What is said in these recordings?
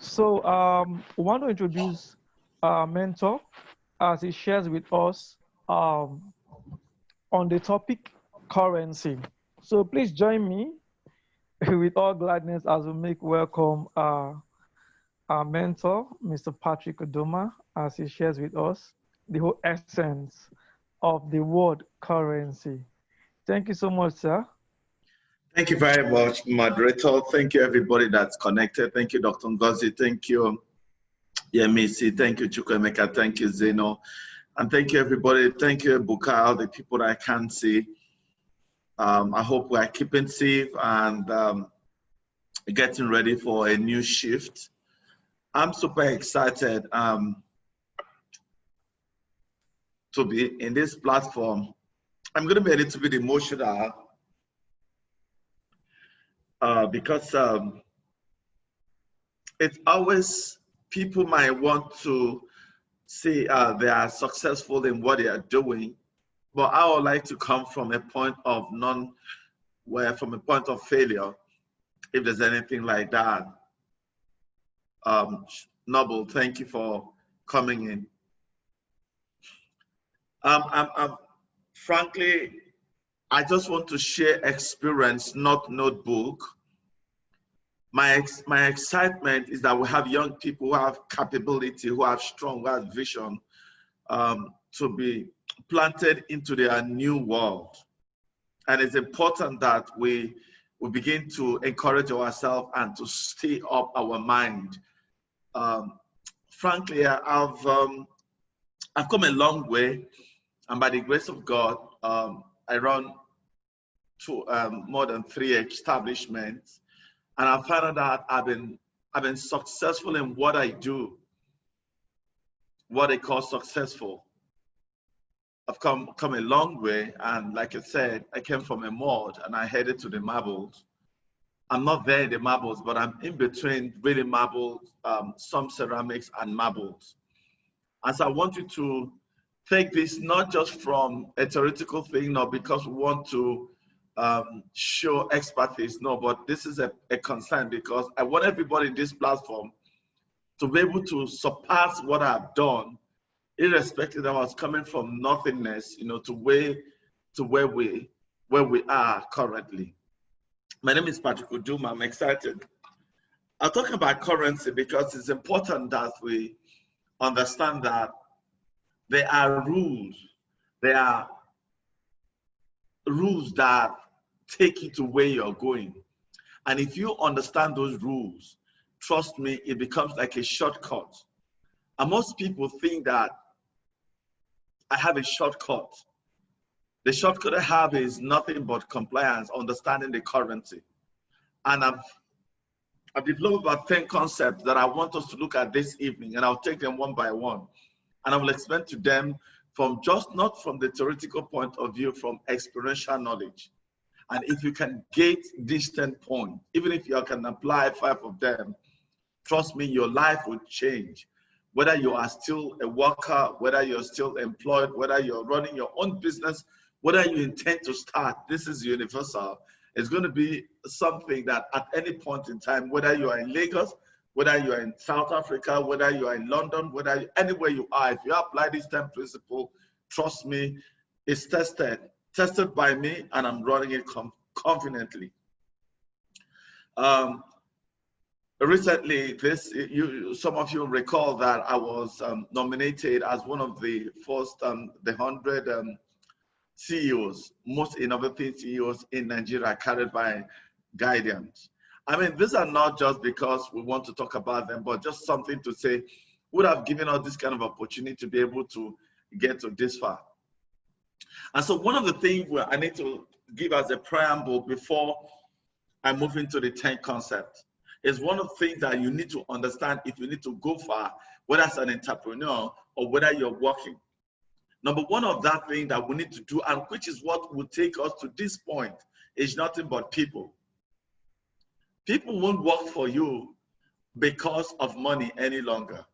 So we want to introduce our mentor as he shares with us um, on the topic currency. So please join me with all gladness as we make welcome our mentor, Mr. Patrick Uduma, as he shares with us the whole essence of the word currency. Thank you so much, sir. Thank you very much, moderator. Thank you, everybody that's connected. Thank you, Dr. Ngozi. Thank you, Yemisi. Thank you, Chukwemeka. Thank you, Zeno. And thank you, everybody. Thank you, Bukal, the people that I can't see. I hope we're keeping safe and getting ready for a new shift. I'm super excited to be in this platform. I'm going to be a little bit emotional because it's always people might want to say they are successful in what they are doing, but I would like to come from a point of from a point of failure, if there's anything like that. Noble, thank you for coming in. Frankly, I just want to share experience, not notebook. My excitement is that we have young people who have capability, who have strong, who have vision to be planted into their new world. And it's important that we begin to encourage ourselves and to stay up our mind. Frankly, I've come a long way, and by the grace of God, I run more than 3 establishments, and I found out I've been successful in what I do, what I call successful. I've come a long way, and like I said, I came from a mud and I headed to the marbles. I'm not there in the marbles, but I'm in between really marbles, some ceramics and marbles. As I want you to take this not just from a theoretical thing, or because we want to show expertise, no, but this is a concern because I want everybody in this platform to be able to surpass what I've done, irrespective that I was coming from nothingness, to where we are currently. My name is Patrick Uduma. I'm excited. I'll talk about currency because it's important that we understand that there are rules. There are rules that take you to where you're going. And if you understand those rules, trust me, it becomes like a shortcut. And most people think that I have a shortcut. The shortcut I have is nothing but compliance, understanding the currency. And I've developed about 10 concepts that I want us to look at this evening, and I'll take them one by one. And I will explain to them from not from the theoretical point of view, from experiential knowledge. And if you can get these 10 points, even if you can apply 5 of them, trust me, your life will change. Whether you are still a worker, whether you're still employed, whether you're running your own business, whether you intend to start, this is universal. It's going to be something that at any point in time, whether you are in Lagos, whether you are in South Africa, whether you are in London, anywhere you are, if you apply this 10 principle, trust me, it's tested by me, and I'm running it confidently. Recently, some of you recall that I was nominated as one of the first, the 100 CEOs, most innovative CEOs in Nigeria, carried by Guidance. I mean, these are not just because we want to talk about them, but just something to say, would have given us this kind of opportunity to be able to get to this far. And so one of the things I need to give as a preamble before I move into the 10 concepts is one of the things that you need to understand if you need to go far, whether as an entrepreneur or whether you're working. Number one of that thing that we need to do, and which is what will take us to this point, is nothing but people. People won't work for you because of money any longer.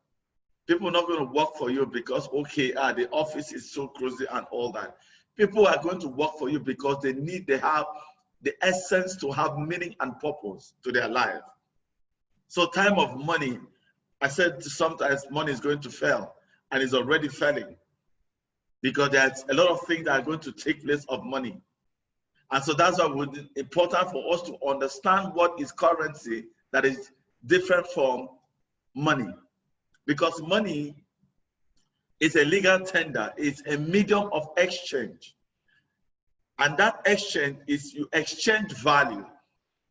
People are not going to work for you because, okay, the office is so crazy and all that. People are going to work for you because they have the essence to have meaning and purpose to their life. So time of money I said sometimes money is going to fail, and it's already failing because there's a lot of things that are going to take place of money. And so that's why it's important for us to understand what is currency that is different from money. Because money is a legal tender, it's a medium of exchange. And that exchange is you exchange value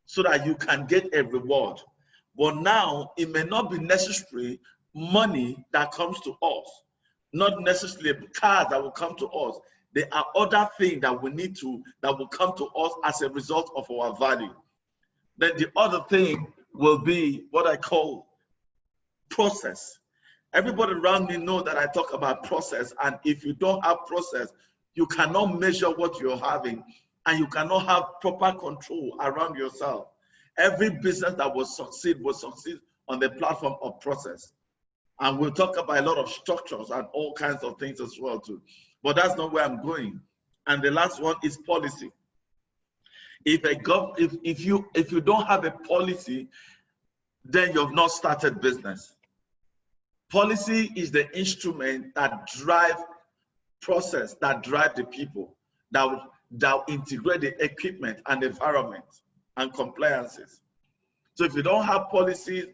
so that you can get a reward. But now it may not be necessarily money that comes to us, not necessarily cars that will come to us. There are other things that we need to, that will come to us as a result of our value. Then the other thing will be what I call process. Everybody around me know that I talk about process, and if you don't have process, you cannot measure what you're having, and you cannot have proper control around yourself. Every business that will succeed on the platform of process. And we'll talk about a lot of structures and all kinds of things as well too. But that's not where I'm going. And the last one is policy. If you don't have a policy, then you've not started business. Policy is the instrument that drive process, that drive the people, that integrate the equipment and environment and compliances. So if you don't have policies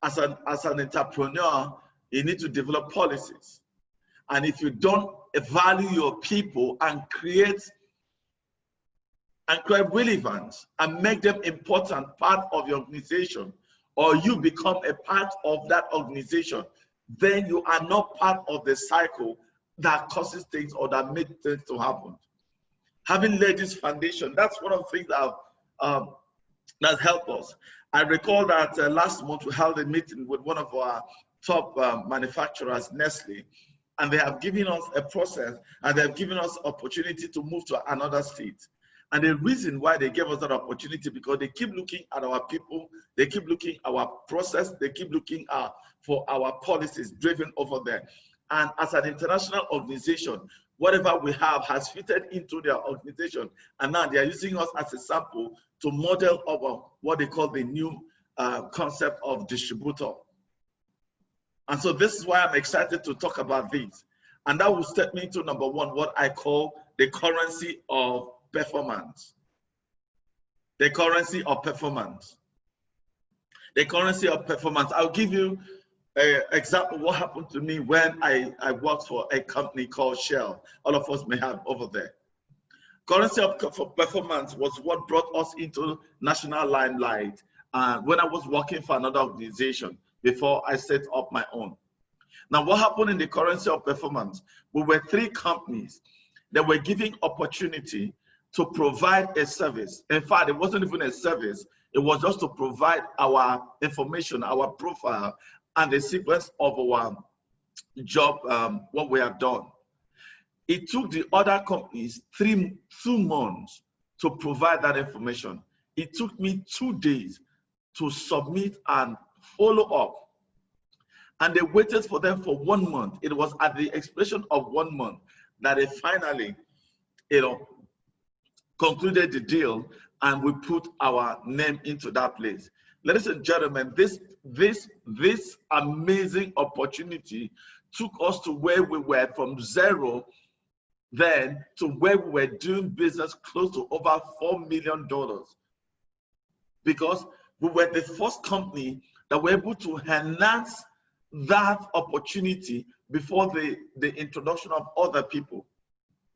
as an entrepreneur, you need to develop policies. And if you don't value your people and create relevance and make them important part of your organization, or you become a part of that organization, then you are not part of the cycle that causes things or that makes things to happen. Having laid this foundation, that's one of the things that helped us. I recall that last month we held a meeting with one of our top manufacturers, Nestle, and they have given us a process, and they have given us opportunity to move to another state. And the reason why they gave us that opportunity, because they keep looking at our people, they keep looking at our process, they keep looking for our policies driven over there. And as an international organization, whatever we have has fitted into their organization. And now they are using us as a sample to model over what they call the new concept of distributor. And so this is why I'm excited to talk about this. And that will step me into number one, what I call the currency of performance. The currency of performance. The currency of performance. I'll give you an example of what happened to me when I worked for a company called Shell. All of us may have over there. Currency of performance was what brought us into national limelight when I was working for another organization before I set up my own. Now, what happened in the currency of performance? We were 3 companies that were giving opportunity to provide a service. In fact, it wasn't even a service. It was just to provide our information, our profile, and the sequence of our job, what we have done. It took the other companies 2 months to provide that information. It took me 2 days to submit and follow up. And they waited for them for 1 month. It was at the expiration of 1 month that they finally, concluded the deal, and we put our name into that place. Ladies and gentlemen, this amazing opportunity took us to where we were from zero then to where we were doing business close to over $4 million, because we were the first company that were able to enhance that opportunity before the introduction of other people.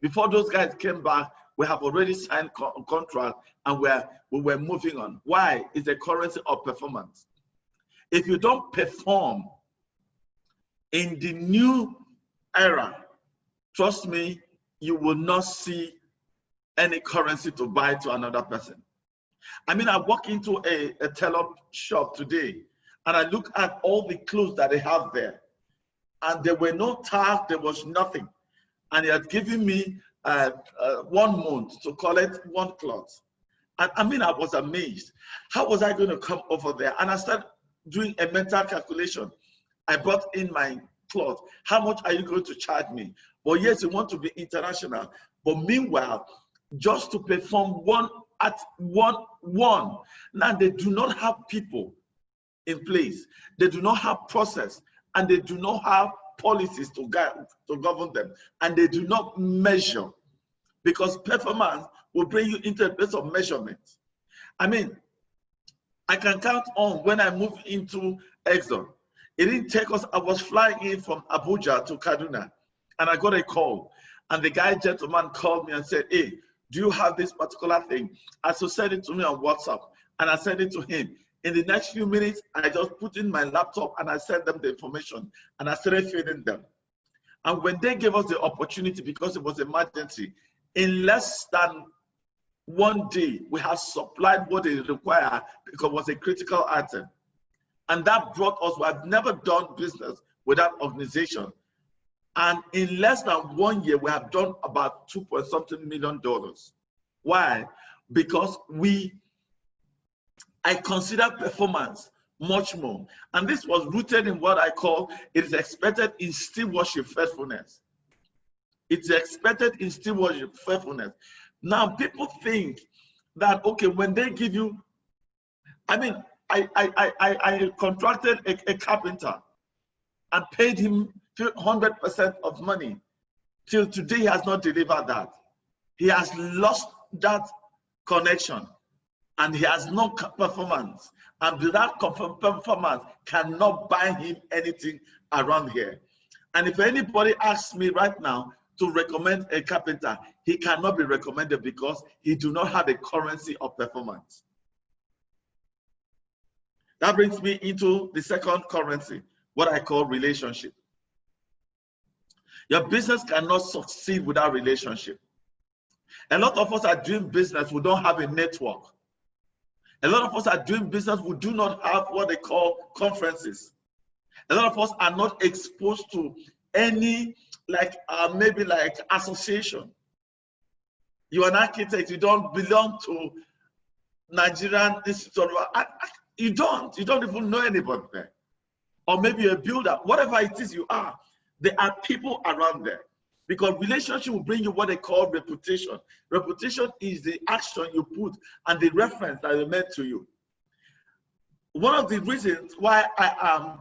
Before those guys came back, we have already signed contract, and we were moving on. Why? It's a currency of performance. If you don't perform in the new era, trust me, you will not see any currency to buy to another person. I mean, I walk into a tailor shop today, and I look at all the clothes that they have there, and there were no tags, there was nothing. And he had given me 1 month to collect 1 cloth. And I mean, I was amazed. How was I going to come over there? And I started doing a mental calculation. I brought in my cloth. How much are you going to charge me? But yes, you want to be international. But meanwhile, just to perform one. Now they do not have people in place. They do not have process, and they do not have policies to govern them, and they do not measure, because performance will bring you into a place of measurement. I mean, I can count on when I moved into Exxon. It didn't take us, I was flying in from Abuja to Kaduna, and I got a call. And the gentleman called me and said, hey, do you have this particular thing? I so send it to me on WhatsApp, and I sent it to him. In the next few minutes, I just put in my laptop and I sent them the information, and I started feeding them. And when they gave us the opportunity, because it was emergency, in less than 1 day, we have supplied what they require because it was a critical item. And that brought us, we have never done business without organization. And in less than 1 year, we have done about $2.something million. Why? Because I consider performance much more. And this was rooted in what I call, it is expected in stewardship faithfulness. It's expected in stewardship faithfulness. Now, people think that, okay, when they give you, I mean, I contracted a carpenter and paid him 100% of money. Till today, he has not delivered that. He has lost that connection, and he has no performance. And without performance, cannot buy him anything around here. And if anybody asks me right now to recommend a carpenter, he cannot be recommended because he do not have a currency of performance. That brings me into the second currency, what I call relationship. Your business cannot succeed without relationship. A lot of us are doing business, we don't have a network. A lot of us are doing business, we do not have what they call conferences. A lot of us are not exposed to any, maybe like association. You're an architect, you don't belong to Nigerian Institute. You don't even know anybody there. Or maybe a builder, whatever it is you are, there are people around there. Because relationship will bring you what they call reputation. Reputation is the action you put and the reference that is meant to you. One of the reasons why I am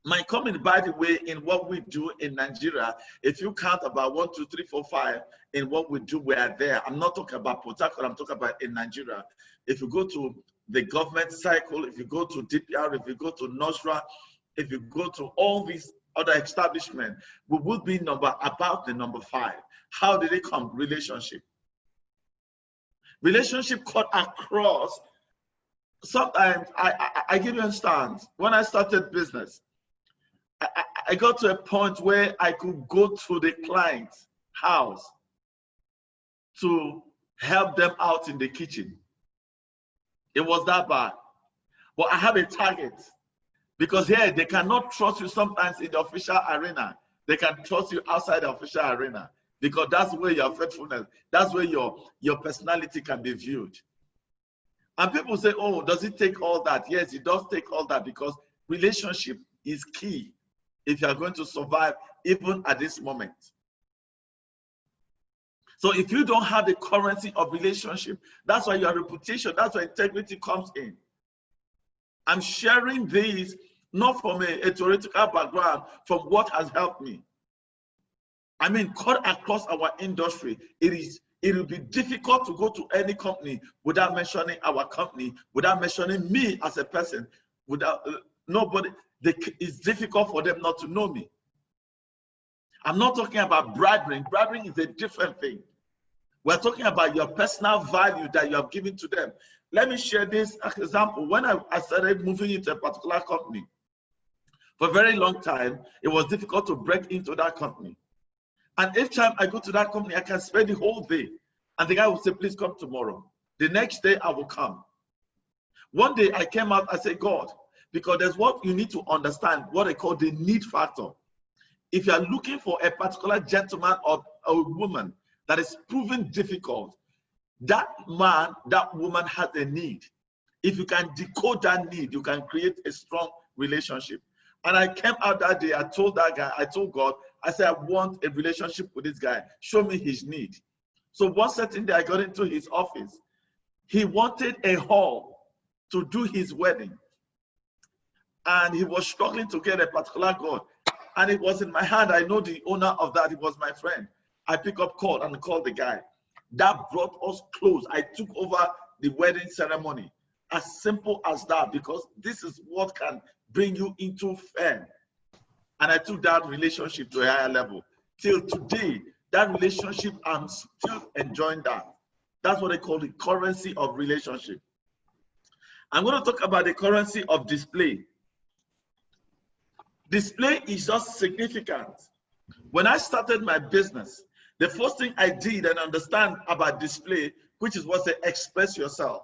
my comment, by the way, in what we do in Nigeria, if you count about 1, 2, 3, 4, 5 in what we do, we are there. I'm not talking about Port Harcourt, I'm talking about in Nigeria. If you go to the government cycle, if you go to DPR, if you go to NOSRA, if you go to all these other establishments, we will be about the number 5. How did it come? Relationship. Relationship cut across. Sometimes I give you a stance. When I started business, I got to a point where I could go to the client's house to help them out in the kitchen. It was that bad. But I have a target, because here they cannot trust you sometimes in the official arena. They can trust you outside the official arena, because that's where your faithfulness, that's where your personality can be viewed. And people say, oh, does it take all that? Yes, it does take all that, because relationship is key if you are going to survive even at this moment. So if you don't have the currency of relationship, that's why your reputation, that's why integrity comes in. I'm sharing this not from a theoretical background, from what has helped me. I mean, cut across our industry, it will be difficult to go to any company without mentioning our company, without mentioning me as a person, without nobody. It's difficult for them not to know me. I'm not talking about bragging. Bragging is a different thing. We're talking about your personal value that you have given to them. Let me share this example. When I started moving into a particular company, for a very long time, it was difficult to break into that company. And each time I go to that company, I can spend the whole day. And the guy will say, please come tomorrow. The next day, I will come. One day, I came out, I said, God, because there's what you need to understand, what I call the need factor. If you are looking for a particular gentleman or a woman that is proven difficult, that man, that woman has a need. If you can decode that need, you can create a strong relationship. And I came out that day, I told that guy, I told God, I said, I want a relationship with this guy. Show me his need. So one certain day I got into his office. He wanted a hall to do his wedding. and he was struggling to get a particular god, and it was in my hand. I know the owner of that. It was my friend. I pick up call and call the guy. That brought us close. I took over the wedding ceremony. As simple as that, because this is what can bring you into fame. And I took that relationship to a higher level. Till today, that relationship, I'm still enjoying that. That's what they call the currency of relationship. I'm going to talk about the currency of display. Display is just significant. When I started my business, the first thing I did and understand about display, which is what they express yourself.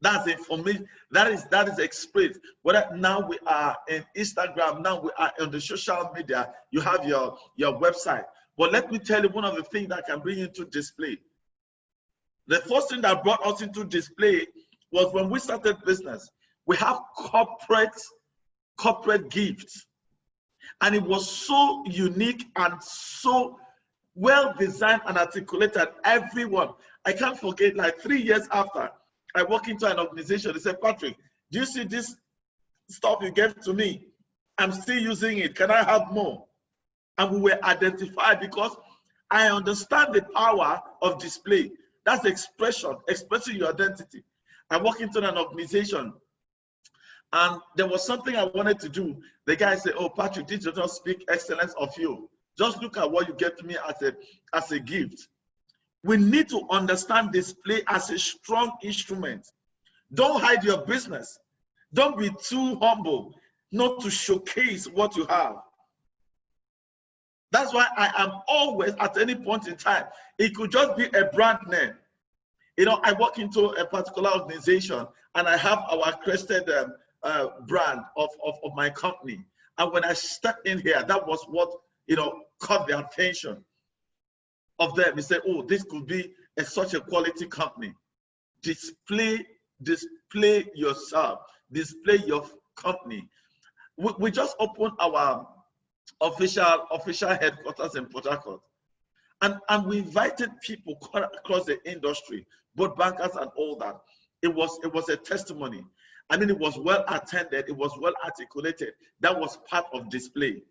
That's it for me. That is expressed. Whether now we are in Instagram, now we are on the social media, you have your website. But let me tell you one of the things that can bring you into display. The first thing that brought us into display was when we started business. We have corporate gifts. And it was so unique and so well designed and articulated. Everyone, I can't forget, like 3 years after, I walk into an organization, they said, Patrick, do you see this stuff you gave to me? I'm still using it. Can I have more? And we were identified because I understand the power of display. That's expression, expressing your identity. I walk into an organization and there was something I wanted to do. The guy said, oh, Patrick, this does not speak excellence of you. Just look at what you gave to me as a gift. We need to understand display as a strong instrument. Don't hide your business. Don't be too humble not to showcase what you have. That's why I am always, at any point in time, it could just be a brand name. You know, I walk into a particular organization and I have our crested brand of my company. And when I stepped in here, that was what, you know, caught the attention of them. They said, oh, this could be such a quality company. Display yourself, display your company. We just opened our official headquarters in Port Harcourt. And we invited people across the industry, both bankers and all that. It was a testimony. I mean, it was well attended, it was well articulated. That was part of display.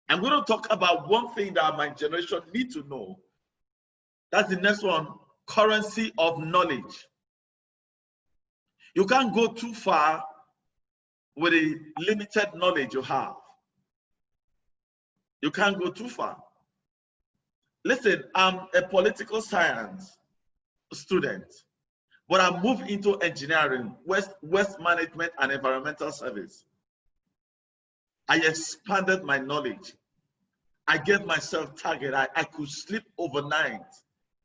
I'm going to talk about one thing that my generation need to know. That's the next one, currency of knowledge. You can't go too far with the limited knowledge you have. You can't go too far. Listen, I'm a political science student, but I moved into engineering, waste management and environmental service. I expanded my knowledge. I gave myself target. I could sleep overnight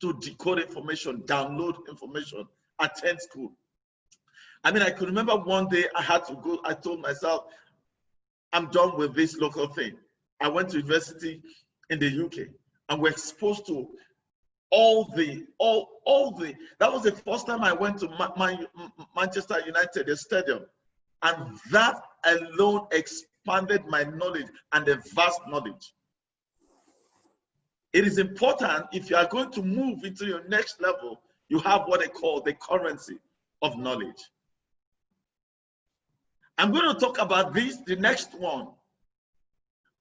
to decode information, download information, attend school. I mean, I could remember one day I had to go, I told myself, I'm done with this local thing. I went to university in the UK and we're exposed to all the, that was the first time I went to Manchester United, the stadium. And that alone expanded my knowledge and the vast knowledge. It is important, if you are going to move into your next level, you have what they call the currency of knowledge. I'm going to talk about this, the next one.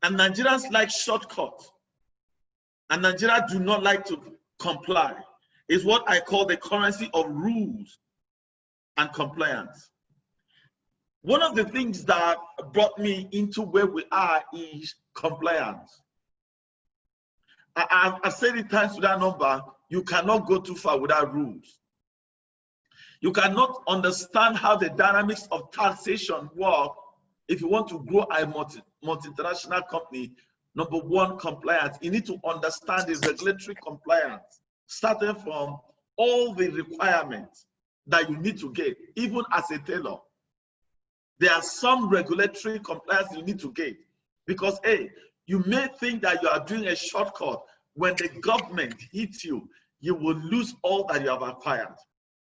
And Nigerians like shortcuts. And Nigeria do not like to comply. It's what I call the currency of rules and compliance. One of the things that brought me into where we are is compliance. I've said it times to that number, you cannot go too far without rules. You cannot understand how the dynamics of taxation work if you want to grow a multinational company. Number one, compliance. You need to understand the regulatory compliance, starting from all the requirements that you need to get, even as a tailor. There are some regulatory compliance you need to get because, hey, you may think that you are doing a shortcut. When the government hits you, you will lose all that you have acquired.